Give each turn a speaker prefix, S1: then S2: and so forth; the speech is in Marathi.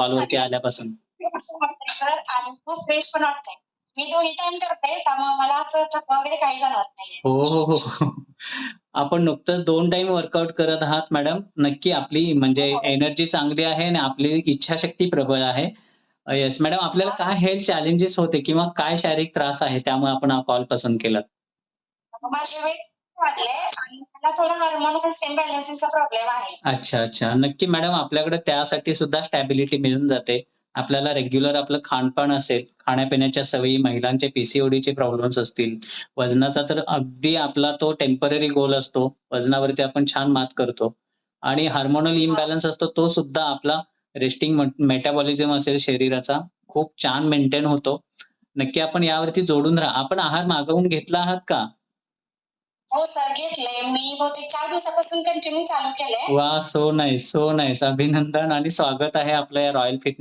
S1: कॉलवरती आल्यापासून?
S2: सर आणि खूप फ्रेश पण वाटतंय. मी दोन्ही टाईम करते त्यामुळे मला असं थकवा वगैरे काही जाणवत नाहीये.
S1: हो, हो, हो, हो. आपण नुकतंच 2 टाईम वर्कआउट करत आहात मॅडम. नक्की आपली म्हणजे
S2: हो, हो.
S1: एनर्जी चांगली आहे आणि आपली इच्छाशक्ती प्रबळ आहे. येस मॅडम आपल्याला काय हेल्थ चॅलेंजेस होते किंवा काय शारीरिक त्रास आहे त्यामुळे आपण हा कॉल पसंत केलात?
S2: माझे वेट वाढले आणि मला थोडा हार्मोनल इम्बॅलन्सिंगचा प्रॉब्लेम आहे.
S1: अच्छा, अच्छा. नक्की मॅडम आपल्याकडे त्यासाठी सुद्धा स्टॅबिलिटी मिळून जाते. आपल्याला रेग्युलर आपलं खानपान असेल, खाण्यापिण्याच्या सवयी, महिलांचे पी-सी-ओ-डीचे प्रॉब्लेम्स असतील, वजनाचा तर अगदी आपला तो टेम्पररी गोल असतो. वजनावरती आपण छान मात करतो आणि हार्मोनल
S2: हां.
S1: इम्बॅलन्स असतो तो सुद्धा आपला रेस्टिंग मेटाबॉलिझम असेल शरीराचा खूप छान मेंटेन होतो. नक्की आपण यावरती जोडून राहा. आपण आहार मागवून घेतला आहात का?
S2: हो सर घेतलंय. मी बहुतेक 4 दिवसापासून कंटिन्यू चालू केलंय.
S1: वाह! So nice, so nice. अभिनंदन आणि स्वागत आहे आपल्या या रॉयल फिटनेस